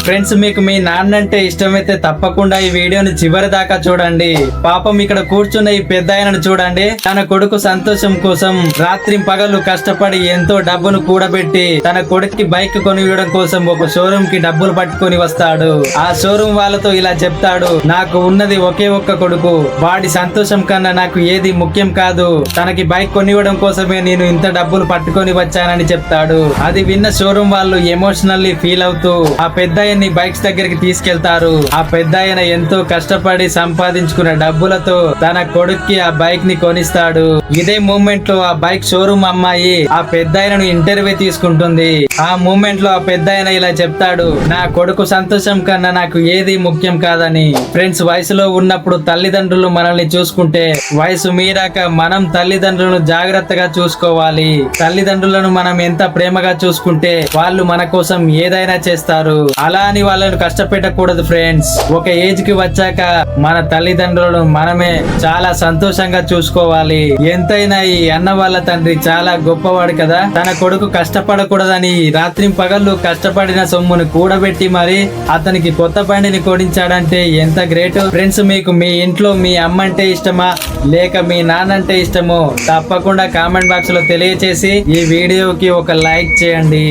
Friends, మీకు మీ నాన్న అంటే ఇష్టమైతే తప్పకుండా ఈ వీడియోని చివరి దాకా చూడండి. పాపం ఇక్కడ కూర్చున్న ఈ పెద్ద ఆయనను చూడండి. తన కొడుకు సంతోషం కోసం రాత్రి పగలు కష్టపడి ఎంతో డబ్బును కూడబెట్టి తన కొడుక్కి బైక్ కొనివ్వడం కోసం ఒక షోరూమ్ కి డబ్బులు పట్టుకొని వస్తాడు. ఆ షోరూమ్ వాళ్ళతో ఇలా చెప్తాడు, నాకు ఉన్నది ఒకే ఒక్క కొడుకు, వాడి సంతోషం కన్నా నాకు ఏది ముఖ్యం కాదు. తనకి బైక్ కొనివ్వడం కోసమే నేను ఇంత డబ్బులు పట్టుకొని వచ్చానని చెప్తాడు. అది విన్న షోరూమ్ వాళ్ళు ఎమోషనల్లీ ఫీల్ అవుతూ ఆ పెద్ద ఆయన్ని బైక్స్ దగ్గరికి తీసుకెళ్తారు. ఆ పెద్ద ఆయన ఎంతో కష్టపడి సంపాదించుకున్న డబ్బులతో తన కొడుక్కి ఆ బైక్ ని కొనిస్తాడు. ఇదే మూమెంట్ లో ఆ బైక్ షోరూమ్ అమ్మాయి ఆ పెద్ద ఆయనను ఇంటర్వ్యూ తీసుకుంటుంది. ఆ మూమెంట్ లో ఆ పెద్ద ఆయన ఇలా చెప్తాడు, నా కొడుకు సంతోషం కన్నా నాకు ఏది ముఖ్యం కాదని. ఫ్రెండ్స్, వయసులో ఉన్నప్పుడు తల్లిదండ్రులు మనల్ని చూసుకుంటే వయసు మీరాక మనం తల్లిదండ్రులను జాగ్రత్తగా చూసుకోవాలి. తల్లిదండ్రులను మనం ఎంత ప్రేమగా చూసుకుంటే వాళ్ళు మన కోసం ఏదైనా చేస్తారు. అలా అని వాళ్ళను కష్టపెట్టకూడదు ఫ్రెండ్స్. ఒక ఏజ్ కి వచ్చాక మన తల్లిదండ్రులను మనమే చాలా సంతోషంగా చూసుకోవాలి. ఎంతైనా ఈ అన్న వాళ్ళ తండ్రి చాలా గొప్పవాడు కదా. తన కొడుకు కష్టపడకూడదని రాత్రి పగళ్ళు కష్టపడిన సొమ్మును కూడబెట్టి మరి అతనికి కొత్త బండిని కొనించాడంటే ఎంత గ్రేట్. ఫ్రెండ్స్, మీకు మీ ఇంట్లో మీ అమ్మ అంటే ఇష్టమా లేక మీ నాన్న అంటే ఇష్టమో తప్పకుండా కామెంట్ బాక్స్ లో తెలియచేసి ఈ వీడియోకి ఒక లైక్ చేయండి.